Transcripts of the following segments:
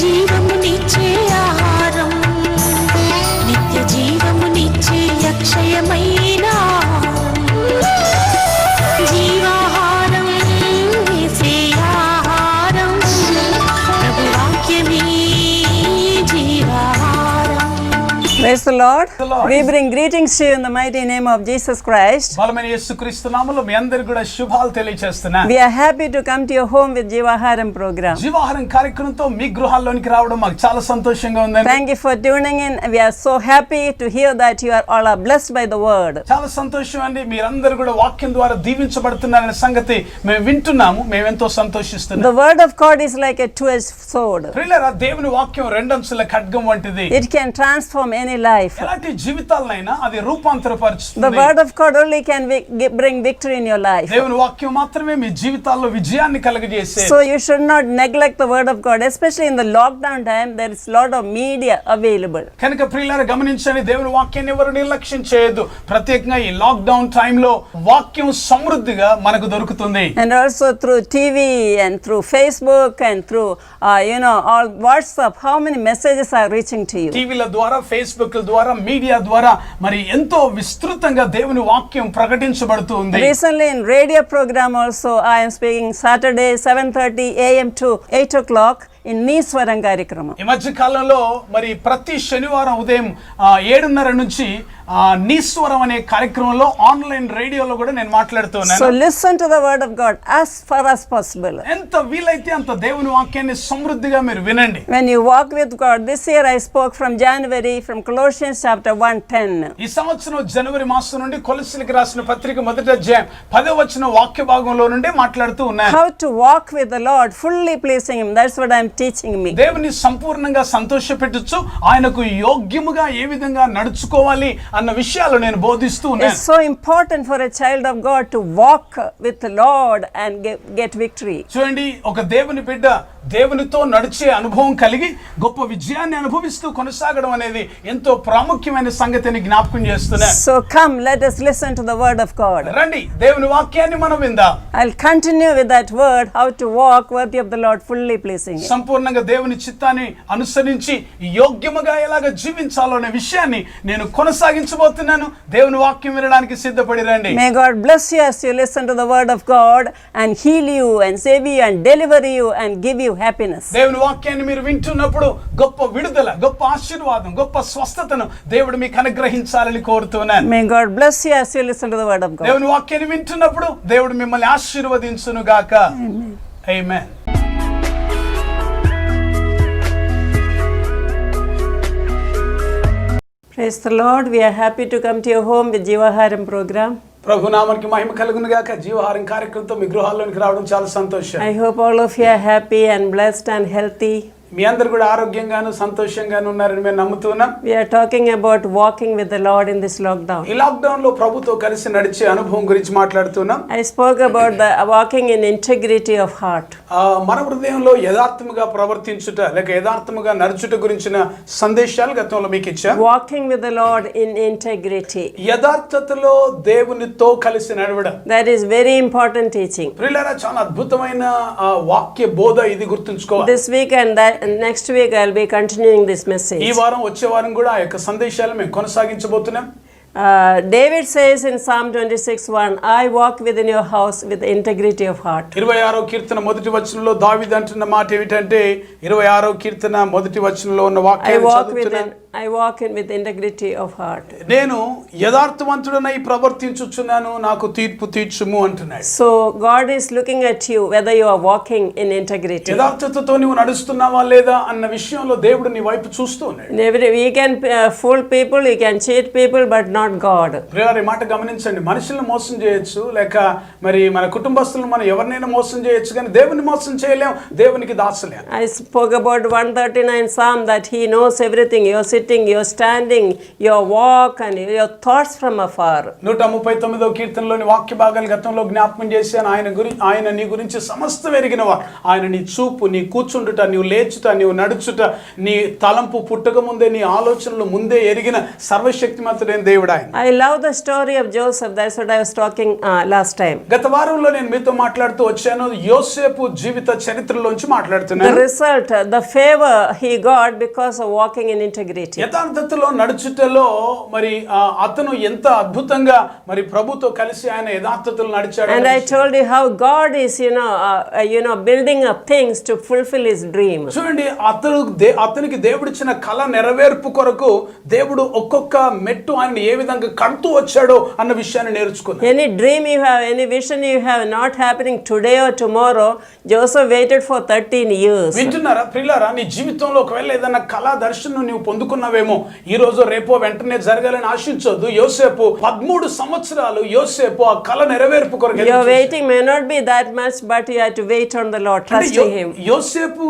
జీవమునిచ్చే ఆహారం, నిత్య జీవమునిచ్చే అక్షయమైన జీవాహారం, యేసే ఆహారం, ప్రభు వాక్యమే జీవాహారం. Praise the Lord. We bring greetings to you in the mighty name of Jesus Christ. బలమైన యేసుక్రీస్తు నామములో మీ అందరికీ కూడా శుభాలు తెలియజేస్తున్నా. We are happy to come to your home with జీవాహారం program. జీవాహారం కార్యక్రమంతో మీ గృహాల్లోనికి రావడం మాకు చాలా సంతోషంగా ఉంది. Thank you for tuning in. We are so happy to hear that you are all blessed by the word. చాలా సంతోషం అండి, మీరందరూ కూడా వాక్యం ద్వారా దీవించబడుతున్నారనే సంగతి మేము వింటున్నాము. మేము ఎంతో సంతోషిస్తున్నాము. The word of God is like a two-edged sword. ప్రియులారా, దేవుని వాక్యం రెండంచుల ఖడ్గం వంటిది. It can transform any life. ఎలాంటి జీవితాలనైనా అది రూపాంతరపరుస్తుంది. The word of God only can bring victory in your life. దేవుని వాక్యం మాత్రమే మీ జీవితాల్లో విజయాన్ని కలుగజేసే. So you should not neglect the word of God, especially in the lockdown time. There is lot of media available. కనుక ప్రియులారా గమనించండి, దేవుని వాక్యాన్ని ఎవరు నిర్లక్ష్యం చేయొద్దు. ప్రత్యేకంగా ఈ లాక్డౌన్ టైంలో వాక్యం సమృద్ధిగా మనకు దొరుకుతుంది. And also through TV and through Facebook and through all WhatsApp, how many messages are reaching to you? టీవీల ద్వారా, ఫేస్బుక్ ద్వారా, మీడియా ద్వారా మరి ఎంతో విస్తృతంగా దేవుని వాక్యం ప్రకటించబడుతుంది. Recently in radio program also I am speaking Saturday 7:30 AM to 8 o'clock in నీస్వరం కార్యక్రమం. ఈ మధ్య కాలంలో మరి ప్రతి శనివారం ఉదయం 7:30 నుంచి నీస్వరం అనే కార్యక్రమంలో ఆన్లైన్ రేడియోలో కూడా నేను మాట్లాడుతున్నాను. So listen to the word of God as far as possible. ఎంత వీలైతే అంత దేవుని వాక్యాన్ని సమృద్ధిగా మీరు వినండి. When you walk with God, this year I spoke from January from Colossians chapter 1:10. ఈ సంవత్సరం జనవరి మాసం నుండి కొలస్సీలకు రాసిన పత్రిక మొదటి అధ్యాయం 10వ వచనం వాక్య భాగంలో నుండి మాట్లాడుతూ ఉన్నాను. How to walk with the Lord fully pleasing him. That's what I am teaching me. దేవుని సంపూర్ణంగా సంతోషపెట్టొచ్చు, ఆయనకు యోగ్యముగా ఏ విధంగా నడుచుకోవాలి అన్న విషయాలు నేను బోధిస్తూ ఉన్నాను. It's so important for a child of God to walk with the Lord and get victory. చూడండి, ఒక దేవుని బిడ్డ దేవునితో నడిచే అనుభవం కలిగి గొప్ప విజయాన్ని అనుభవిస్తూ కొనసాగడం అనేది ఎంతో ప్రాముఖ్యమైన సంగతిని జ్ఞాపకం చేస్తున్నాను. So come, let us listen to the word of God. రండి, దేవుని వాక్యాన్ని మనం విందాం. I'll continue with that word, how to walk worthy of the Lord, fully pleasing him. సంపూర్ణంగా దేవుని చిత్తాన్ని అనుసరించి యోగ్యముగా ఎలాగ జీవించాలో అనే విషయాన్ని నేను కొనసాగించబోతున్నాను. దేవుని వాక్యం వినడానికి సిద్ధపడి రండి. May God bless you as you listen to the word of God and heal you and save you and deliver you and give you happiness. దేవుని వాక్యాన్ని మీరు వింటున్నప్పుడు గొప్ప విడుదల, గొప్ప ఆశీర్వాదం, గొప్ప స్వస్థతను దేవుడు మీకు అనుగ్రహించాలని కోరుతున్నాను. May God bless you as you listen to the word of God. దేవుని వాక్యాన్ని వింటున్నప్పుడు దేవుడు మిమ్మల్ని ఆశీర్వదించును గాక. ఆమేన్. Praise the Lord. We are happy to come to your home with జీవాహారం program. ప్రభు నామానికి మహిమ కలుగును గాక. జీవహారం కార్యక్రమంతో మీ గృహాల్లోనికి రావడం చాలా సంతోషం. I hope all of you are happy and blessed and healthy. మీ అందరూ కూడా ఆరోగ్యంగాను సంతోషంగాను ఉన్నారని మేము నమ్ముతున్నాం. We are talking about walking with the Lord in this lockdown. ఈ లాక్డౌన్ లో ప్రభుతో కలిసి నడిచే అనుభవం గురించి మాట్లాడుతున్నాం. I spoke about the walking in integrity of heart. మన హృదయంలో యథార్థముగా ప్రవర్తించుట లేక యథార్థముగా నడుచుట గురించిన సందేశాలు గతంలో మీకు ఇచ్చా. Walking with the Lord in integrity. యథార్థతలో దేవునితో కలిసి నడవడం. That is very important teaching. ప్రియులారా, చాలా అద్భుతమైన వాక్య బోధ ఇది గుర్తుంచుకోవాలి. This week and next week I'll be continuing this message. ఈ వారం వచ్చే వారం కూడా ఆ యొక్క సందేశాలు మేము కొనసాగించబోతున్నాం. David says in Psalm 26:1, I walk within your house with integrity of heart. 26వ కీర్తన మొదటి వచనంలో దావీదు అంటున్న మాట ఏమిటంటే 26వ కీర్తన మొదటి వచనంలో ఉన్న వాక్యాన్ని చదువుతున్నాను. I walk in with integrity of heart. నేను యథార్థవంతుడనై ప్రవర్తించుచున్నాను, నాకు తీర్పు తీర్చుము అంటున్నాడు. So God is looking at you whether you are walking in integrity. యథార్థతతో నీవు నడుస్తున్నావా లేదా అన్న విషయంలో దేవుడు నీ వైపు చూస్తూ ఉన్నాడు. We can fool people, we can cheat people, but not God. ప్రియులారా, ఈ మాట గమనించండి. మనుషులను మోసం చేయొచ్చు, లేక మరి మన కుటుంబస్తులను మనం ఎవరినైనా మోసం చేయొచ్చు, కానీ దేవుని మోసం చేయలేం. దేవునికి దాసులేం. I spoke about 139 Psalm that He knows everything. You're sitting, you're standing, your walk and your thoughts from afar. 139వ కీర్తనలోని వాక్య భాగాలు గతంలో జ్ఞాపకం చేశాను. ఆయన నీ గురించి సమస్తం ఎరిగినవాడు. ఆయన నీ చూపు, నీ కూర్చుండుట, నీవు లేచుట, నీవు నడుచుట, నీ తలంపు పుట్టక ముందే, నీ ఆలోచనలు ముందే ఎరిగిన సర్వశక్తిమంతుడైన దేవుడు ఆయన. I love the story of Joseph. That's what I was talking last time. గత వారంలో నేను మీతో మాట్లాడుతూ వచ్చాను. యోసేపు జీవిత చరిత్రలోంచి The మాట్లాడుతున్నాను. result, the favor he got because of walking in integrity. యథార్థతలో నడుచుటలో మరి అతను ఎంత అద్భుతంగా మరి ప్రభుతో కలిసి ఆయన యథార్థతలో నడిచాడు. And I told you how God is, building up things to fulfill His dream. చూడండి, అతనికి దేవుడిచ్చిన కళ నెరవేర్పు కొరకు దేవుడు ఒక్కొక్క మెట్టు ఆయన ఏ విధంగా కడుతూ వచ్చాడో అన్న విషయాన్ని నేర్చుకున్నాను. Any dream you have, any vision you have, not happening today or tomorrow. Joseph waited for 13 years. వింటున్నారా ప్రియులారా? నీ జీవితంలో ఒకవేళ ఏదైనా కళా దర్శనం నువ్వు పొందుకున్నావేమో, ఈ రోజు రేపో వెంటనే జరగాలని ఆశించొద్దు. యోసేపు 13 సంవత్సరాలు యోసేపు ఆ కళ నెరవేర్పు కొరకు Your waiting may not be that much, but you have to wait on the Lord, trusting Him. యోసేపు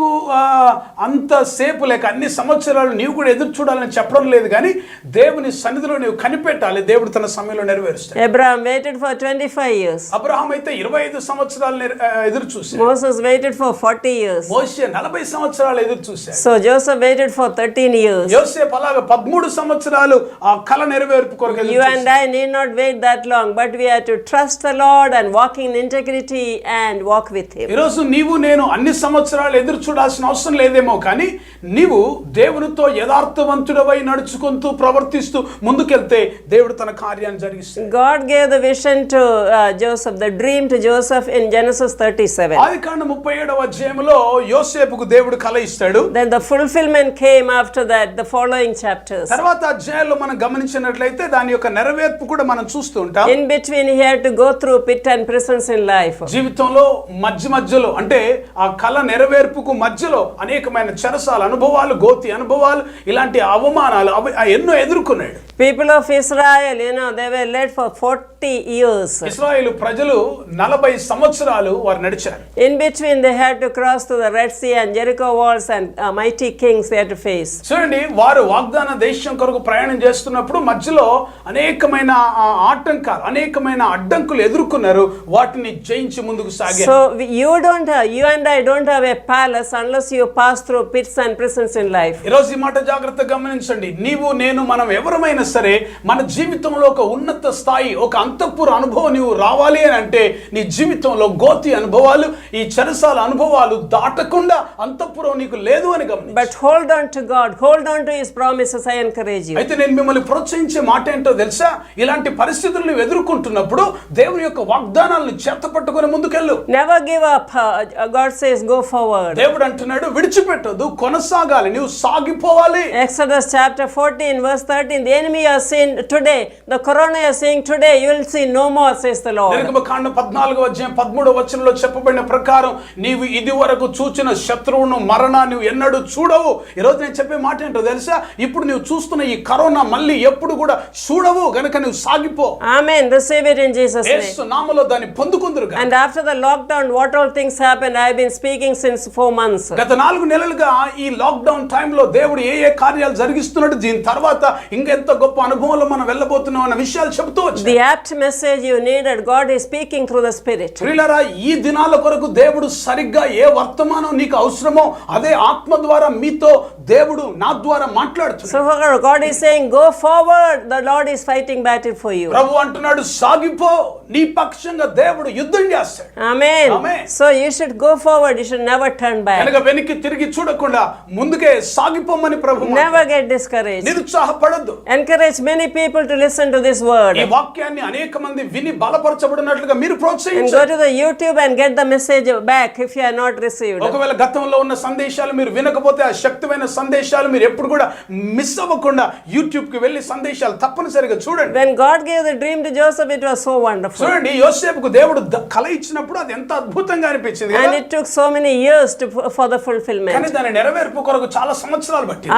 అంత సేపు లేక అన్ని సంవత్సరాలు నీవు కూడా ఎదురు చూడాలని చెప్పడం లేదు, కానీ దేవుని సన్నిధిలో నీవు కనిపెట్టాలి. దేవుడు తన సమయంలో నెరవేరుస్తాడు. Abraham waited for 25 years. Abraham అయితే 25 సంవత్సరాలు ఎదురు చూశాడు. Moses waited for 40 years. మోషే 40 సంవత్సరాలు ఎదురు చూశాడు. So Joseph waited for 13 years. యోసేపు అలాగా 13 సంవత్సరాలు ఆ కళ నెరవేర్పు కొరకు ఎదురు You and I need not wait that long, but we have to trust the Lord and walk in integrity and walk with Him. ఈరోజు నీవు నేను అన్ని సంవత్సరాలు ఎదురు చూడాల్సిన అవసరం లేదేమో, కానీ నీవు దేవునితో యథార్థవంతుడవై నడుచుకుంటూ ప్రవర్తిస్తూ ముందుకెళ్తే దేవుడు తన కార్యాన్ని జరిగిస్తాడు. God gave the vision to Joseph, the dream to Joseph in Genesis 37. ఆదికాండం 37వ అధ్యాయంలో యోసేపుకు దేవుడు కల ఇస్తాడు. Then the fulfillment came after that, the following chapters. తర్వాత అధ్యాయాల్లో మనం గమనించినట్లయితే దాని యొక్క నెరవేర్పు కూడా మనం చూస్తూ ఉంటాం. In between he had to go through pit and prisons in life. జీవితంలో మధ్యలో అంటే ఆ కళ నెరవేర్పుకు మధ్యలో అనేకమైన చెరసాల అనుభవాలు, గోతి అనుభవాలు, ఇలాంటి అవమానాలు ఎన్నో ఎదుర్కొన్నాడు. People of Israel, they were led for 40 years. ఇశ్రాయేలు ప్రజలు 40 సంవత్సరాలు వారు నడిచారు. In between they had to cross to the Red Sea and Jericho walls and mighty kings they had to face. చూడండి, వారు వాగ్దాన దేశం కొరకు ప్రయాణం చేస్తున్నప్పుడు మధ్యలో అనేకమైన ఆటంకాలు, అనేకమైన అడ్డంకులు ఎదుర్కొన్నారు. వాటిని జయించి ముందుకు సాగారు. So you and I don't have a palace unless you pass through pits and prisons in life. ఈ రోజు ఈ మాట జాగ్రత్తగా గమనించండి. నీవు నేను మనం ఎవరమైనా సరే మన జీవితంలో ఒక ఉన్నత స్థాయి, ఒక అంతఃపుర అనుభవం నీవు రావాలి అని అంటే నీ జీవితంలో గోతి అనుభవాలు, ఈ చెరసాల అనుభవాలు దాటకుండా అంతఃపురం నీకు లేదు అని గమనించు. But hold on to God, hold on to His promises. I encourage you. అయితే నేను మిమ్మల్ని ప్రోత్సహించే మాట ఏంటో తెలుసా? ఇలాంటి పరిస్థితులు నువ్వు ఎదుర్కొంటున్నప్పుడు దేవుని యొక్క వాగ్దానాలను చేతపట్టుకొని ముందుకెళ్ళు. Never give up. God says go forward. దేవుడు అంటున్నాడు విడిచిపెట్టొద్దు, కొనసాగాలి, నీవు సాగిపోవాలి. Exodus chapter 14 verse 13, the enemy are saying today, the corona is saying today, you will see no more, says the Lord. నిర్గమకాండం 14వ అధ్యాయం 13వ వచనంలో చెప్పబడిన ప్రకారం నీవు ఇది వరకు చూచిన శత్రువును, మరణాన్ని ఎన్నడూ చూడవు. ఈ రోజు నేను చెప్పే మాట ఏంటో తెలుసా? ఇప్పుడు నువ్వు చూస్తున్న ఈ కరోనా మళ్ళీ ఎప్పుడు కూడా చూడవు, గనుక నువ్వు సాగిపో. Amen. Receive it in Jesus' name. యేసు నామములో దాన్ని పొందుకుందురుగా. And after the lockdown, what all things happened? I have been speaking since 4 months. గత 4 నెలలుగా ఈ లాక్డౌన్ టైంలో దేవుడు ఏ కార్యాలు జరిగిస్తున్నాడు, దీని తర్వాత ఇంకెంత గొప్ప అనుభవంలో మనం వెళ్ళబోతున్నాం అన్న విషయాలు చెబుతూ వచ్చాడు. The apt message you needed, God is speaking through the Spirit. ప్రియులారా, ఈ దినాల కొరకు దేవుడు సరిగ్గా ఏ వర్తమానం నీకు అవసరమో అదే ఆత్మ ద్వారా మీతో దేవుడు నా ద్వారా మాట్లాడుతున్నాడు. So God is saying go forward, the Lord is fighting battle for you. ప్రభు అంటున్నాడు సాగిపో, నీ పక్షంగా దేవుడు యుద్ధం చేస్తాడు. Amen. Amen. So you should go forward, you should never turn back. కనుక వెనక్కి తిరిగి చూడకుండా ముందుకే సాగిపోమని ప్రభు Never get discouraged. నిరుత్సాహపడొద్దు. Encourage many people to listen to this word. ఈ వాక్యాన్ని అనేక మంది విని బలపరచబడినట్లుగా మీరు And ప్రోత్సహించండి. go to the YouTube and get the message back if you are not received. ఒకవేళ గతంలో ఉన్న సందేశాలు మీరు వినకపోతే ఆ శక్తిమైన సందేశాలు మీరు ఎప్పుడు కూడా మిస్ అవ్వకుండా యూట్యూబ్ కి వెళ్ళి సందేశాలు తప్పనిసరిగా చూడండి. When God gave the dream to Joseph, it was so wonderful. చూడండి, యోసేపుకు దేవుడు కల ఇచ్చినప్పుడు అది ఎంత అద్భుతంగా అనిపించింది And కదా. it took so many years for the fulfillment. కానీ దాని నెరవేర్పు కొరకు చాలా సంవత్సరాలు పట్టింది.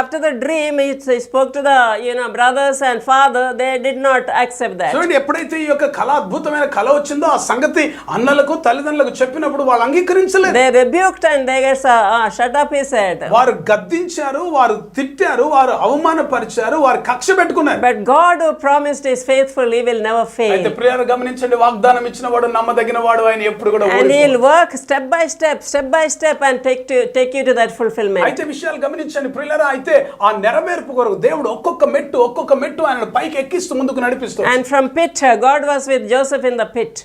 After the dream, he spoke to the brothers brothers and father, they did not accept that. చూడండి, ఎప్పుడైతే ఈ యొక్క కళ, అద్భుతమైన కళ వచ్చిందో ఆ సంగతి అన్నలకు తల్లిదండ్రులకు చెప్పినప్పుడు వాళ్ళు అంగీకరించలేదు. They rebuked and they get shut up, he said. వారు గద్దించారు, వారు తిట్టారు, వారు అవమానపరిచారు, వారు కక్ష పెట్టుకున్నారు. But God who promised is faithful, he will never fail. అయితే ప్రియులారా గమనించండి, వాగ్దానం ఇచ్చిన వాడు నమ్మదగిన వాడు, ఆయన ఎప్పుడు కూడా And he will work step by step and take you to that fulfillment. అయితే విషయాలు గమనించండి ప్రియులారా, అయితే ఆ నెరవేర్పు కొరకు దేవుడు ఒక్కొక్క మెట్టు ఆయన పైకి ఎక్కిస్తూ ముందుకు నడిపిస్తాడు. And from pit, God was with Joseph in the pit.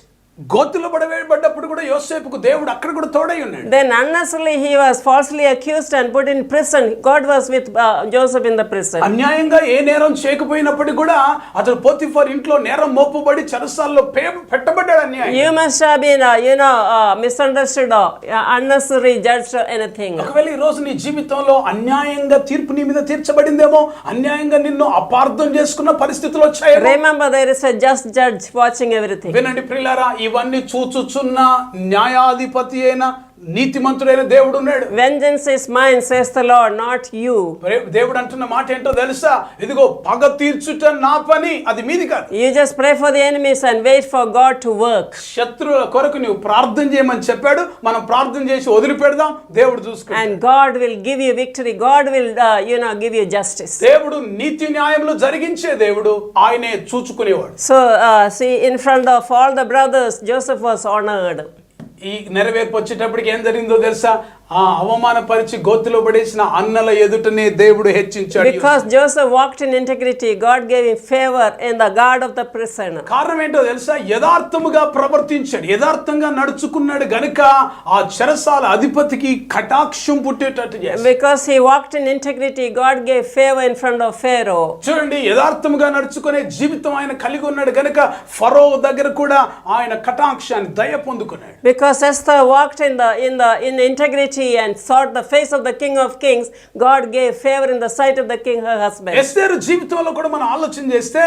గోతిలో పడవేయబడ్డప్పుడు కూడా యోసేపుకు దేవుడు అక్కడ కూడా తోడై ఉన్నాడు. Then unnecessarily he was falsely accused and put in prison. God was with Joseph in the prison. అన్యాయంగా ఏ నేరం చేయకపోయినప్పటికీ కూడా అతడు పోతిఫర్ ఇంట్లో నేరం మోపబడి చెరసాల్లో పెట్టబడ్డాడు అన్యాయం. You must have been misunderstood or unnecessary judged or anything. ఒకవేళ ఈ రోజు నీ జీవితంలో అన్యాయంగా తీర్పు నీ మీద తీర్చబడిందేమో, అన్యాయంగా నిన్ను అపార్థం చేసుకున్న పరిస్థితులు వచ్చాయి. Remember, there is a just judge watching everything. వినండి ప్రియులారా, ఇవన్నీ చూచుచున్న న్యాయాధిపతి అయిన నీతిమంతుడైన దేవుడు ఉన్నాడు. Vengeance is mine, says the Lord, not you. దేవుడు అంటున్న మాట ఏంటో తెలుసా? ఇదిగో పగ తీర్చుట నా పని, అది మీది కాదు. You just pray for the enemies and wait for God to work. శత్రువుల కొరకు నువ్వు ప్రార్థన చేయమని చెప్పాడు. మనం ప్రార్థన చేసి వదిలిపెడదాం, దేవుడు చూసుకుంటాడు. And God will give you victory. God will give you justice. దేవుడు నీతి న్యాయములు జరిగించే దేవుడు, ఆయనే చూచుకునేవాడు. So see, in front of all the brothers, Joseph was honored. ఈ నెరవేర్పు వచ్చేటప్పటికి ఏం జరిగిందో తెలుసా? ఆ అవమానపరిచి గోతిలో పడేసిన అన్నల ఎదుటనే దేవుడు హెచ్చించాడు. Because Joseph walked in integrity, God gave him favor in the guard of the prison. కారణం ఏంటో తెలుసా? యథార్థముగా ప్రవర్తించాడు, యథార్థంగా నడుచుకున్నాడు గనుక ఆ చెరసాల అధిపతికి కటాక్షం పుట్టేటట్టు చేశాడు. Because he walked in integrity, God gave favor in front of Pharaoh. చూడండి, యథార్థముగా నడుచుకునే జీవితం ఆయన కలిగి ఉన్నాడు గనుక ఫరో దగ్గర కూడా ఆయన కటాక్షాన్ని దయ పొందుకున్నాడు. Because Esther walked in integrity and sought the face of the King of Kings, God gave favor in the sight of the king, her husband. ఎస్తేరు జీవితంలో కూడా మనం ఆలోచన చేస్తే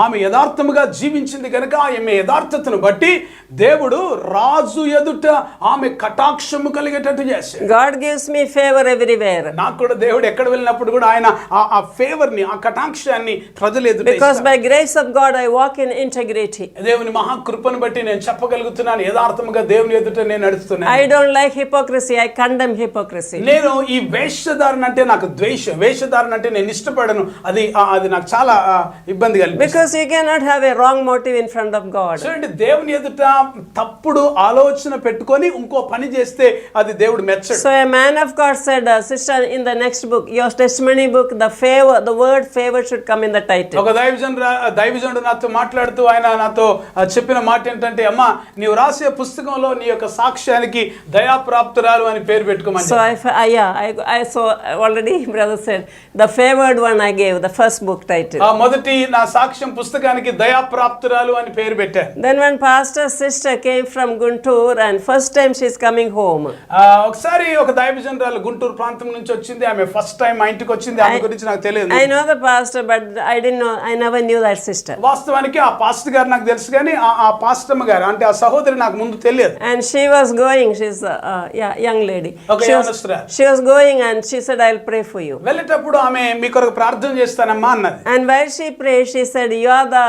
ఆమె యథార్థముగా జీవించింది కనుక ఆమె యథార్థతను బట్టి దేవుడు రాజు ఎదుట ఆమె కటాక్షము కలిగేటట్టు చేశాడు. God gives me favor everywhere. నాకు కూడా దేవుడు ఎక్కడ వెళ్ళినప్పుడు కూడా ఆయన ఆ ఫేవర్ ని, ఆ కటాక్షాన్ని ప్రజలు ఎదుట Because by grace of God I walk in integrity. దేవుని మహాకృపను బట్టి నేను చెప్పగలుగుతున్నాను, యథార్థముగా దేవుని ఎదుట నేను నడుస్తున్నాను. I don't like hypocrisy. I condemn hypocrisy. నేను ఈ వేషధారణ అంటే నాకు ద్వేషం, వేషధారణ అంటే నేను ఇష్టపడను, అది నాకు చాలా ఇబ్బంది కలిగిస్తుంది. Because you cannot have a wrong motive in front of God. చూడండి, దేవుని ఎదుట తప్పుడు ఆలోచన పెట్టుకొని ఇంకో పని చేస్తే అది దేవుడు మెచ్చడు. So a man of God said, sister, in the next book, your testimony book, the word favor should come in the title. ఒక దైవజనుడు నాతో మాట్లాడుతూ ఆయన నాతో చెప్పిన మాట ఏంటంటే, అమ్మా నీవు రాసే పుస్తకంలో నీ యొక్క సాక్ష్యానికి దయాప్రాప్తురాలు అని పేరు పెట్టుకోమని. So I saw already brother said the favored one I gave the first book title. మొదటి నా సాక్ష్యం పుస్తకానికి దయాప్రాప్తురాలు అని పేరు పెట్టాను. Then when pastor's sister came from Guntur and first time she's coming home. ఒకసారి ఒక దైవజనురాలు గుంటూరు ప్రాంతం నుంచి వచ్చింది, ఆమె ఫస్ట్ టైం మా ఇంటికి వచ్చింది. ఆమె గురించి నాకు తెలియదు. I know the pastor but I never knew that sister. వాస్తవానికి ఆ పాస్టర్ గారు నాకు తెలుసు కానీ ఆ పాస్టమ్మ గారు అంటే ఆ సహోదరి నాకు ముందు తెలియదు. And she was going, she's young lady. She was going and she said I'll pray for you. వెళ్ళేటప్పుడు ఆమె మీ కొరకు ప్రార్థన చేస్తానమ్మా అన్నది. And while she prayed she said you are the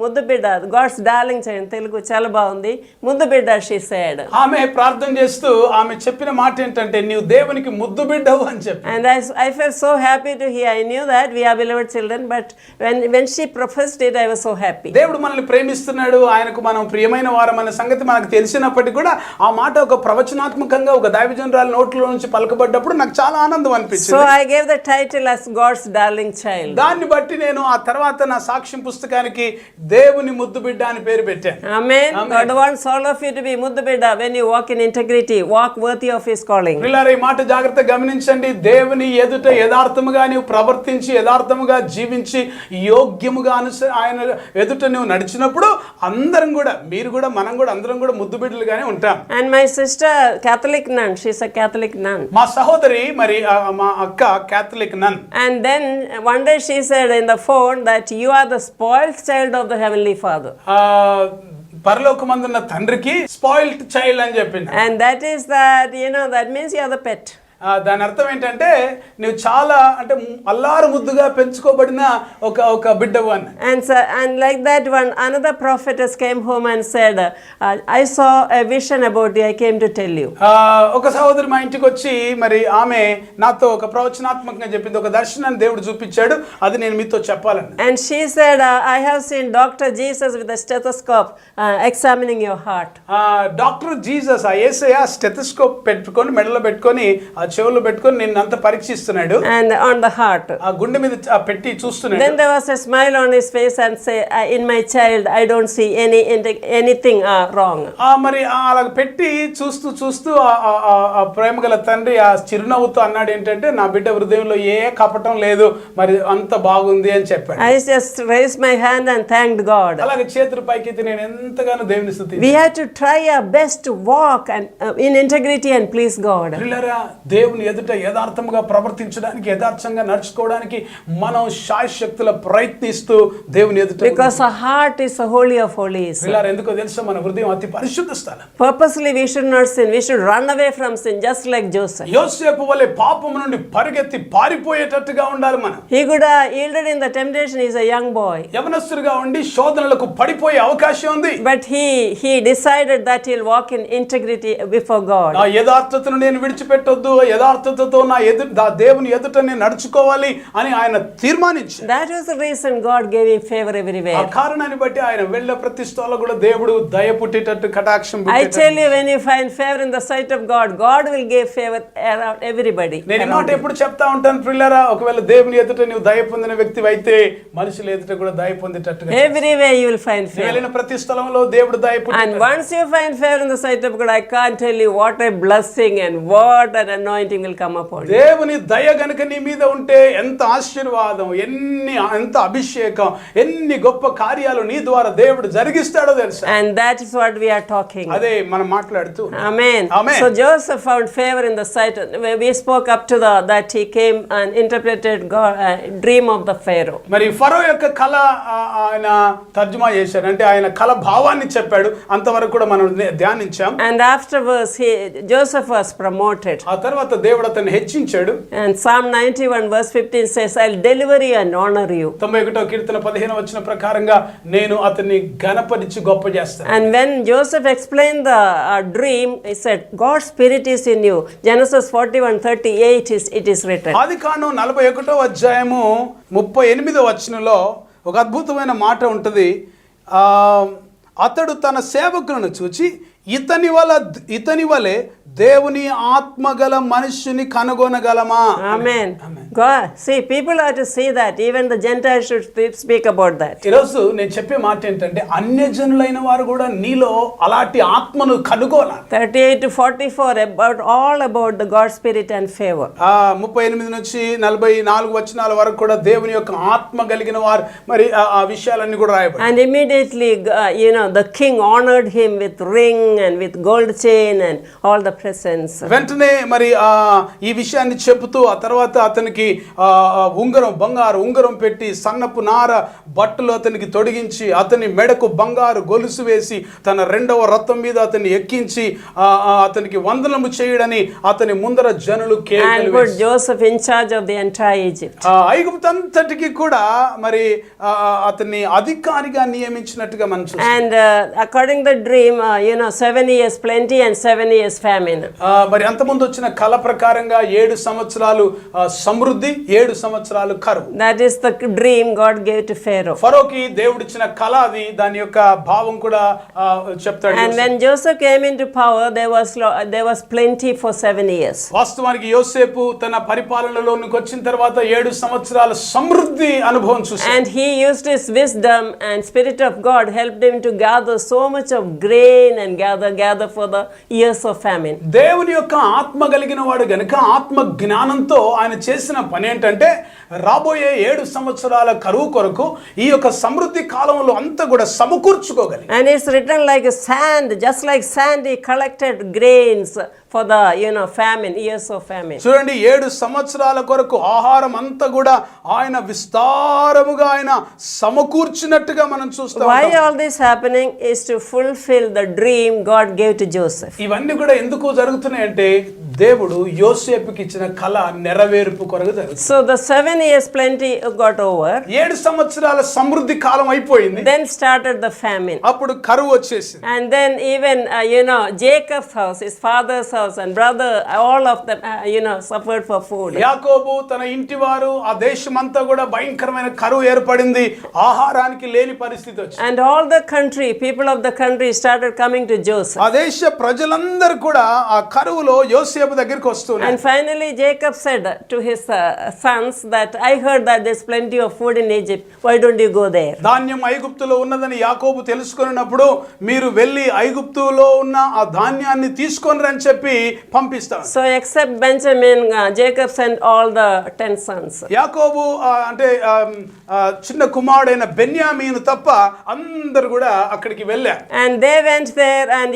muddu bidda, God's darling child. Telugu చాలా బాగుంది. ముద్దు బిడ్డ she said. ఆమె ప్రార్థన చేస్తూ ఆమె చెప్పిన మాట ఏంటంటే నీవు దేవునికి ముద్దు బిడ్డవు అని చెప్పి. And I felt so happy to hear. I knew that we are beloved children but when she professed it I was so happy. దేవుడు మనల్ని ప్రేమిస్తున్నాడు, ఆయనకు మనం ప్రియమైన వారం అనే సంగతి మనకు తెలిసినప్పటికీ కూడా ఆ మాట ఒక ప్రవచనాత్మకంగా ఒక దైవజనురాల నోట్లో నుంచి పలకబడ్డప్పుడు నాకు చాలా ఆనందం అనిపించింది. So I gave the title as God's darling child. దాన్ని బట్టి నేను ఆ తర్వాత నా సాక్ష్యం పుస్తకానికి దేవుని ముద్దు బిడ్డ అని పేరు పెట్టాను. Amen. God wants all of you to be muddu bidda when you walk in integrity, walk worthy of his calling. పిల్లలు ఈ మాట జాగ్రత్తగా గమనించండి. దేవుని ఎదుట యథార్థముగా నీవు ప్రవర్తించి యథార్థముగా జీవించి యోగ్యముగా ఆయన ఎదుట నువ్వు నడిచినప్పుడు అందరం కూడా మీరు కూడా మనం కూడా అందరం కూడా ముద్దు బిడ్డలుగానే ఉంటాం. And my sister Catholic nun, she's a Catholic nun. మా సహోదరి మరి మా అక్క Catholic nun. And then one day she said in the phone that you are the spoiled child of the heavenly Father. పరలోకమందున్న తండ్రికి స్పాయిల్డ్ చైల్డ్ అని చెప్పింది. And that is that that means you are the pet. దాని అర్థం ఏంటంటే నువ్వు చాలా అంటే అల్లారు ముద్దుగా పెంచుకోబడిన ఒక బిడ్డవు అని. And like that one, another prophetess came home and said, I saw a vision about you, I came to tell you. ఒక సహోదరి మా ఇంటికి వచ్చి మరి ఆమె నాతో ఒక ప్రవచనాత్మకంగా చెప్పింది, ఒక దర్శనాన్ని దేవుడు చూపించాడు, అది నేను మీతో చెప్పాలని. And she said, I have seen Dr. Jesus with a stethoscope examining your heart. Doctor Jesus ఆ యేసయ్య స్టెథోస్కోప్ పెట్టుకొని మెడలో పెట్టుకొని ఆ చెవుల్లో పెట్టుకొని నిన్నంత పరీక్షిస్తున్నాడు. And on the heart. ఆ గుండె మీద పెట్టి చూస్తున్నాడు. Then there was a smile on his face and say, in my child I don't see anything wrong. మరి అలా పెట్టి చూస్తూ ఆ ప్రేమగల తండ్రి ఆ చిరునవ్వుతో అన్నాడు ఏంటంటే, నా బిడ్డ హృదయంలో ఏ కపటం లేదు, మరి అంత బాగుంది అని చెప్పాడు. I just raised my hand and thanked God. అలాగే చేతులు పైకెత్తి నేను ఎంతగానో దేవుని స్తుతించాను. We had to try our best to walk and in integrity and please God. దేవుని ఎదుట యథార్థంగా ప్రవర్తించడానికి, యథార్థంగా నడుచుకోవడానికి మనం శాయశక్తుల ప్రయత్నిస్తూ దేవుని ఎదుట, because our heart is the holy of holies. ఎందుకో తెలుసా, మన హృదయం అతి పరిశుద్ధ స్థలం. Purposely we should not sin, we should run away from sin just like Joseph. యోసేపు వలె పాపము నుండి పరిగెత్తి పారిపోయేటట్టుగా ఉండాలి మనం. He could have yielded in the temptation, he is a young boy. యవనస్తుడిగా ఉండి శోధనలకు పడిపోయే అవకాశం ఉంది. But he decided that he'll walk in integrity before God. నా యథార్థతను నేను విడిచిపెట్టొద్దు, యథార్థతతో నా దేవుని ఎదుట నేను నడుచుకోవాలి అని ఆయన తీర్మానించాడు. That was the reason God gave him favor everywhere. ఆ కారణాన్ని బట్టి ఆయన వెళ్ళే ప్రతి స్థలంలో కూడా దేవుడు దయ పుట్టేటట్టు, కటాక్షం పుట్టేటట్టు. I tell you, when you find favor in the sight of God, God will give favor around everybody. నేను మాట ఎప్పుడు చెప్తా ఉంటాను ప్రియులారా, ఒకవేళ దేవుని ఎదుట నువ్వు దయ పొందిన వ్యక్తి అయితే మనుషుల ఎదుట కూడా దయ పొందేటట్టుగా Everywhere you will find favor. వెళ్ళిన ప్రతి స్థలంలో దేవుడు దయ పుట్టేటట్టు. And once you find favor in the sight of God, I can't tell you what a blessing and what an anointing will come upon you. దేవుని దయ గనుక నీ మీద ఉంటే ఎంత ఆశీర్వాదం, ఎంత అభిషేకం, ఎన్ని గొప్ప కార్యాలు నీ ద్వారా దేవుడు జరిగిస్తాడో తెలుసా. And that is what we are talking. అదే మనం మాట్లాడుతూ. Amen. Amen. So Joseph found favor in the sight. We spoke up to that he came and interpreted God dream of the Pharaoh. మరి ఫరో యొక్క కళ ఆయన తర్జుమా చేశాడు, అంటే ఆయన కళ భావాన్ని చెప్పాడు. అంతవరకు కూడా మనం ధ్యానించాం. And afterwards Joseph was promoted. ఆ తర్వాత దేవుడు అతన్ని హెచ్చించాడు. And Psalm 91 verse 15 says, I'll deliver you and honor you. 91వ కీర్తన 15వ వచన ప్రకారంగా నేను అతన్ని ఘనపరిచి గొప్ప చేస్తాను. And when Joseph explained the dream, he said, God's spirit is in you. Genesis 41:38 it is written. ఆదికాండం 41వ అధ్యాయము 38వ వచనంలో ఒక అద్భుతమైన మాట ఉంటుంది. అతడు తన సేవకులను చూచి ఇతని వలె దేవుని ఆత్మగల మనుష్యుని కనుగొనగలమా. Amen. God, see, people are to see that. Even the Gentiles should speak about that. ఈరోజు నేను చెప్పే మాట ఏంటంటే, అన్యజనులైన వారు కూడా నీలో అలాంటి ఆత్మను కనుగొనాలి. 38-44 all about the God spirit and favor. 38 నుంచి 44 వచనాల వరకు కూడా దేవుని యొక్క ఆత్మ కలిగిన వారు మరి ఆ విషయాలన్నీ కూడా రాయబడ్డాయి. And immediately the king honored him with ring and with gold chain and all the presents. వెంటనే మరి ఈ విషయాన్ని చెబుతూ ఆ తర్వాత అతనికి బంగారు ఉంగరం పెట్టి సన్నపు నార బట్టలు అతనికి తొడిగించి అతని మెడకు బంగారు గొలుసు వేసి తన రెండవ రథం మీద అతన్ని ఎక్కించి అతనికి వందనము చేయడని అతని ముందర జనులు కేకలు వేసి, and put Joseph in charge of the entire Egypt. ఐగుప్తంతటికి కూడా మరి అతన్ని అధికారిగా నియమించినట్టుగా మనం చూస్తాం. And according to the dream, 7 years plenty and 7 years famine. మరి అంతకుముందు వచ్చిన కళ ప్రకారంగా 7 సంవత్సరాలు సమృద్ధి, 7 సంవత్సరాలు కరువు. That is the dream God gave to Pharaoh. ఫరోకి దేవుడిచ్చిన కళ అది, దాని యొక్క భావం కూడా చెప్తాడు. And when Joseph came into power, there was plenty for 7 years. వాస్తవానికి యోసేపు తన పరిపాలనలోనికి వచ్చిన తర్వాత 7 సంవత్సరాల సమృద్ధి అనుభవం చూశాడు. And he used his wisdom and spirit of God helped him to gather so much of grain and gather for the years of famine. దేవుని యొక్క ఆత్మ కలిగిన వాడు గనుక ఆత్మ జ్ఞానంతో ఆయన చేసిన పని ఏంటంటే, రాబోయే 7 సంవత్సరాల కరువు కొరకు ఈ యొక్క సమృద్ధి కాలంలో అంతా కూడా సమకూర్చుకోగలి. And it's written like a sand, just like sand he collected grains for the famine, years of famine. చూడండి, 7 సంవత్సరాల కొరకు ఆహారం అంతా కూడా ఆయన విస్తారముగా ఆయన సమకూర్చినట్టుగా మనం చూస్తాం. Why all this happening is to fulfill the dream God gave to Joseph. ఇవన్నీ కూడా ఎందుకు జరుగుతున్నాయి అంటే, దేవుడు యోసేపుకి ఇచ్చిన కళ నెరవేర్పు కొరకు జరుగుతుంది. So the 7 years plenty got over. 7 సంవత్సరాల సమృద్ధి కాలం అయిపోయింది. Then started the famine. అప్పుడు కరువు వచ్చేసింది. And then even Jacob's house, his father's house and brother, all of them suffered for food. యాకోబు తన ఇంటి వారు ఆ దేశమంతా కూడా భయంకరమైన కరువు ఏర్పడింది. ఆహారానికి లేని పరిస్థితి వచ్చింది. And all the country, people of the country started coming to Joseph. ఆ దేశ ప్రజలందరూ కూడా ఆ కరువులో యోసేపు దగ్గరికి వస్తున్నారు. And finally Jacob said to his sons that I heard that there's plenty of food in Egypt. Why don't you go there? ధాన్యం ఐగుప్తులో ఉన్నదని యాకోబు తెలుసుకున్నప్పుడు మీరు వెళ్ళి ఐగుప్తులో ఉన్న ఆ ధాన్యాన్ని తీసుకొని అని చెప్పి పంపిస్తాడు. So except Benjamin, Jacob sent all the 10 sons. యాకోబు అంటే చిన్న కుమారుడైన బెన్యామీను తప్ప అందరూ కూడా అక్కడికి వెళ్ళారు. And they went there and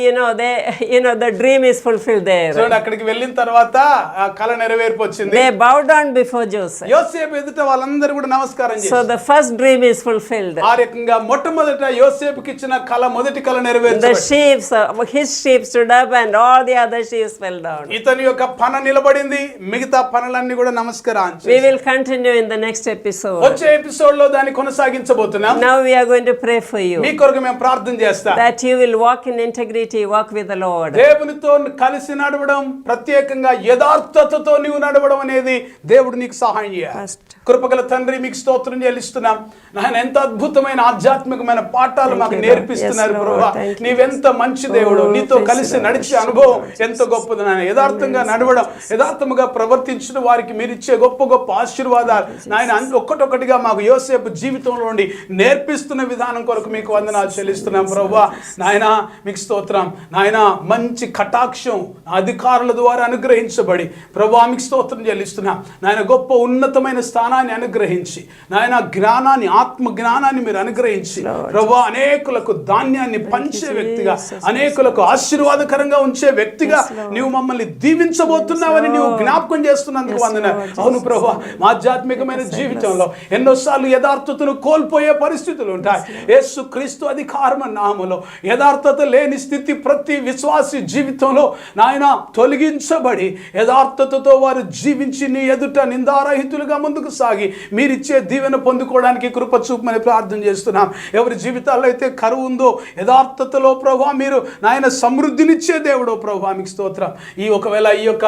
the dream is fulfilled there. చూడండి, అక్కడికి వెళ్ళిన తర్వాత ఆ కళ నెరవేర్పు వచ్చింది. They bowed down before Joseph. యోసేపు ఎదుట వాళ్ళందరూ కూడా నమస్కారం చేశారు. So the first dream is fulfilled. ఆ రకంగా మొట్టమొదట యోసేపుకి ఇచ్చిన కళ మొదటి కళ The నెరవేర్చబడింది. sheaves, his sheep stood up and all the other sheep fell down. ఇతని యొక్క పన నిలబడింది, మిగతా పనులన్నీ కూడా నమస్కారం We చేశారు. will continue in the next episode. వచ్చే ఎపిసోడ్ లో దాన్ని కొనసాగించబోతున్నాం. Now we are going to pray for you మీ కొరకు మేము ప్రార్థన చేస్తాం. that you will walk in integrity, walk with the Lord. దేవునితో కలిసి నడవడం, ప్రత్యేకంగా యథార్థతతో నీవు నడవడం అనేది దేవుడు నీకు సహాయం చేయాలి. First. కృపగల తండ్రి, మీకు స్తోత్రం చెల్లిస్తున్నాం. నాయన ఎంత అద్భుతమైన ఆధ్యాత్మికమైన పాఠాలు మాకు నేర్పిస్తున్నారు ప్రభువా. నీవెంత మంచి దేవుడు, నీతో కలిసి నడిచే అనుభవం ఎంత గొప్పది నాయన. యథార్థంగా నడవడం, యథార్థముగా ప్రవర్తించిన వారికి మీరు ఇచ్చే గొప్ప గొప్ప ఆశీర్వాదాలు నాయన ఒక్కటొక్కటిగా మాకు యోసేపు జీవితంలో నుండి నేర్పిస్తున్న విధానం కొరకు మీకు వందనాలు చెల్లిస్తున్నాం ప్రభువా. నాయన మీకు స్తోత్రం. నాయన మంచి కటాక్షం అధికారుల ద్వారా అనుగ్రహించబడి ప్రభువా మీకు స్తోత్రం చెల్లిస్తున్నాం. నాయన గొప్ప ఉన్నతమైన స్థానాన్ని అనుగ్రహించి నాయన జ్ఞానాన్ని, ఆత్మ జ్ఞానాన్ని మీరు అనుగ్రహించి ప్రభువా అనేకులకు ధాన్యాన్ని పంచే వ్యక్తిగా, అనేకులకు ఆశీర్వాదకరంగా ఉంచే వ్యక్తిగా నీవు మమ్మల్ని దీవించబోతున్నావని నీవు జ్ఞాపకం చేస్తున్నందుకు వందనాలు. అవును ప్రభువా, మా ఆధ్యాత్మికమైన జీవితంలో ఎన్నోసార్లు యథార్థతను కోల్పోయే పరిస్థితులు ఉంటాయి. యేసు క్రీస్తు అధికారమ నామములో యథార్థత లేని స్థితి ప్రతి విశ్వాసి జీవితంలో నాయన తొలగించబడి యథార్థతతో వారు జీవించి నీ ఎదుట నిందారహితులుగా ముందుకు సాగి మీరిచ్చే దీవెన పొందుకోవడానికి కృప చూపమని ప్రార్థన చేస్తున్నాం. ఎవరి జీవితాల్లో అయితే కరువు ఉందో యథార్థతలో ప్రభువా మీరు నాయన సమృద్ధినిచ్చే దేవుడో ప్రభువా మీకు స్తోత్రం. ఒకవేళ ఈ యొక్క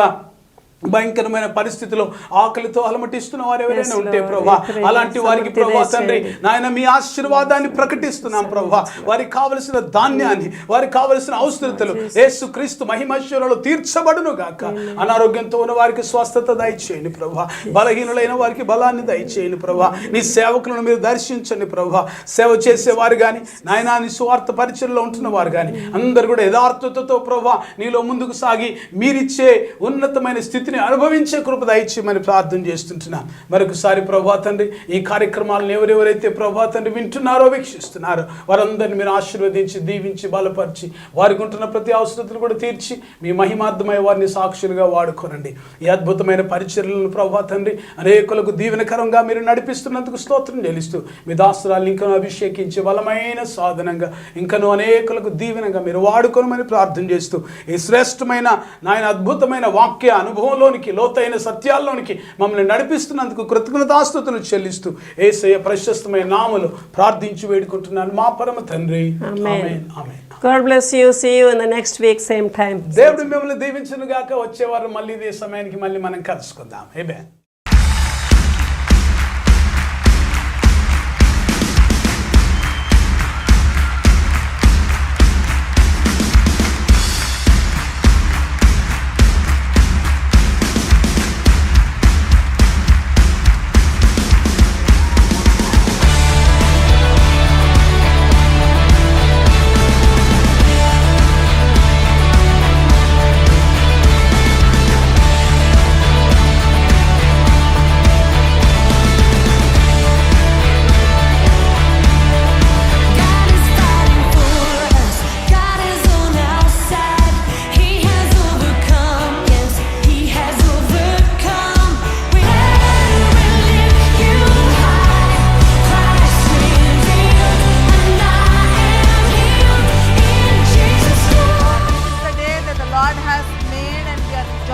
భయంకరమైన పరిస్థితిలో ఆకలితో అలమటిస్తున్న వారు ఎవరైనా ఉంటే ప్రభువా, అలాంటి వారికి ప్రభువా తండ్రి నాయన మీ ఆశీర్వాదాన్ని ప్రకటిస్తున్నాం ప్రభువా. వారికి కావలసిన ధాన్యాన్ని, వారికి కావలసిన అవసరతలు యేసు క్రీస్తు మహిమైశ్వర్యంలో తీర్చబడును గాక. అనారోగ్యంతో ఉన్న వారికి స్వస్థత దయచేయండి ప్రభువా. బలహీనులైన వారికి బలాన్ని దయచేయండి ప్రభువా. నీ సేవకులను మీరు దర్శించండి ప్రభువా. సేవ చేసేవారు కానీ నాయన నీ స్వార్థ పరిచయంలో ఉంటున్న వారు కానీ అందరు కూడా యథార్థతతో ప్రభువా నీలో ముందుకు సాగి మీరిచ్చే ఉన్నతమైన స్థితిని అనుభవించే కృప దయచేయమని ప్రార్థన చేస్తుంటున్నాం. మరొకసారి ప్రభువా తండ్రి ఈ కార్యక్రమాలను ఎవరెవరైతే ప్రభువా తండ్రి వింటున్నారో, వీక్షిస్తున్నారో వారందరినీ మీరు ఆశీర్వదించి, దీవించి, బలపరిచి వారికి ఉంటున్న ప్రతి అవసరతను కూడా తీర్చి మీ మహిమార్థమై వారిని సాక్షులుగా వాడుకోనండి. ఈ అద్భుతమైన పరిచర్యలను ప్రభువా తండ్రి అనేకులకు దీవెనకరంగా మీరు నడిపిస్తున్నందుకు స్తోత్రం చెల్లిస్తూ మీ దాసురాలను ఇంకనూ అభిషేకించి బలమైన సాధనంగా ఇంకనూ అనేకులకు దీవెనగా మీరు వాడుకోనమని ప్రార్థన చేస్తూ ఈ శ్రేష్టమైన నాయన అద్భుతమైన వాక్య అనుభవం లోతైన సత్యాల్లోనికి మమ్మల్ని నడిపిస్తున్నందుకు కృతజ్ఞతాస్తుతులు చెల్లిస్తూ యేసయ్య ప్రశస్తమైన నామములో ప్రార్థించి వేడుకుంటున్నాను మా పరమ తండ్రి. ఆమేన్. ఆమేన్. God bless you. See you in the next week same time. దేవుడు మిమ్మల్ని దీవించును గాక. వచ్చేవారు మళ్ళీ ఇదే సమయానికి మళ్ళీ మనం కలుసుకుందాం. ఆమేన్.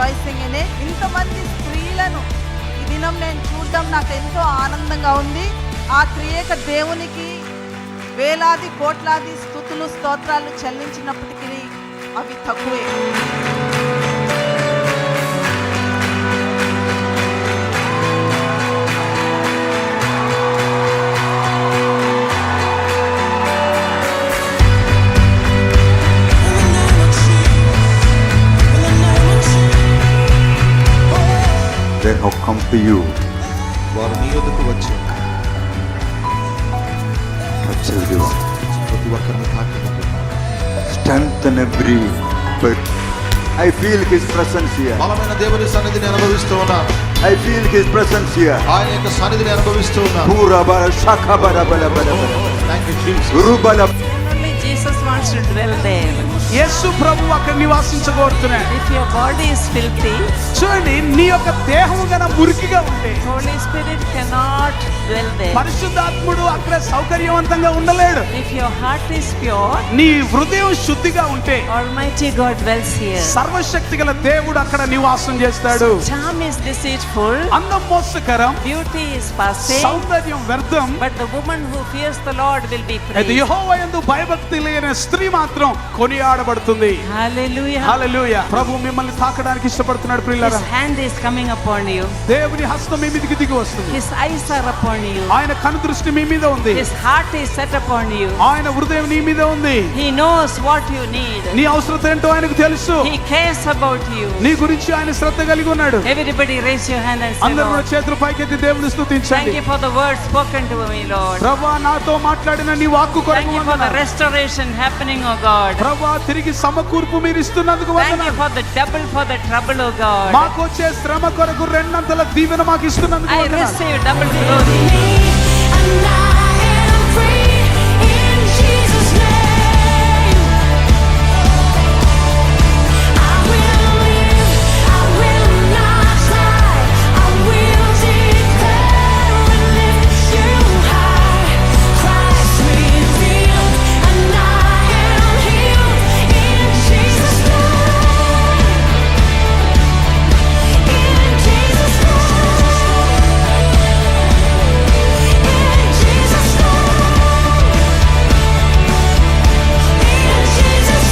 Rejoicing in it. ఇంతమంది స్త్రీలను ఈ దినం నేను చూడడం నాకు ఎంతో ఆనందంగా ఉంది. ఆ త్రియేక దేవునికి వేలాది కోట్లాది స్తుతులు స్తోత్రాలు చెల్లించినప్పటికీ అవి తక్కువే. They have come to you. వారు నీ యొద్దకు వచ్చి Touch everyone. ప్రతి ఒక్కరిని తాకినట్టున్నారు. Strengthen every person. I feel His presence here. బలమైన దేవుని సన్నిధిని అనుభవిస్తూ ఉన్నాను. I feel His presence here. ఆయన యొక్క సన్నిధిని అనుభవిస్తూ ఉన్నాను. Purabara shakabara bala bala bala. Thank you, Jesus. Urubala. Only Jesus wants to dwell there. యేసు ప్రభు అక్కడ నివాసించగోరుతున్నాడు. If your body is filthy, చూడండి, నీ యొక్క దేహం గన మురికిగా ఉంటే Holy Spirit cannot dwell there. పరిశుద్ధాత్ముడు అక్కడ సౌకర్యవంతంగా ఉండలేడు. If your heart is pure, నీ హృదయం శుద్ధిగా ఉంటే Almighty God dwells here. సర్వశక్తి గల దేవుడు అక్కడ నివాసం చేస్తాడు. Charm is deceitful, అందం మోసకరం, beauty is passing, సౌందర్యం వ్యర్థం. but the woman who fears the Lord will be అయితే praised. యెహోవా యందు భయభక్తి లేని స్త్రీ మాత్రం కొనియాడబడుతుంది. Hallelujah. హల్లెలూయా. ప్రభు మిమ్మల్ని తాకడానికి ఇష్టపడుతున్నాడు ప్రియులారా. His hand is coming upon you. దేవుని హస్తం మీ మీదకి దిగి వస్తుంది. His eyes are upon you. ఆయన కను దృష్టి మీ మీద ఉంది. His heart is set upon you. ఆయన హృదయం నీ మీద ఉంది. He knows what you need. నీ అవసరత ఏంటో ఆయనకు తెలుసు. He cares about you. నీ గురించి ఆయన శ్రద్ధ కలిగి ఉన్నాడు. Everybody raise your hand and say, అందరూ Lord, చేతులు పైకెత్తి దేవుని thank స్తుతించండి. you for the word spoken to me, Lord. ప్రభువా, నాతో మాట్లాడిన నీ వాక్కు Thank కొరకు you for the వందనాలు. restoration happening, oh God. ప్రభువా, తిరిగి సమకూర్పు మీరు ఇస్తున్నందుకు Thank you వందనాలు. for the double for the trouble, oh God. మాకు వచ్చే శ్రమ కొరకు రెండంతల దీవెన మాకు ఇస్తున్నందుకు I వందనాలు. receive double glory. And I am free in Jesus' name. I will live, I will not die. I will declare and lift you high. Christ revealed, and I am healed in Jesus' name. In Jesus' name. In Jesus' name. In Jesus'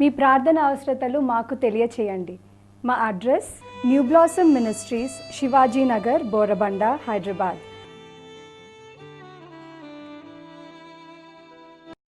మీ ప్రార్థన అవసరతలు మాకు తెలియచేయండి. మా address new blossom ministries, Shivaji Nagar, Borabanda, Hyderabad.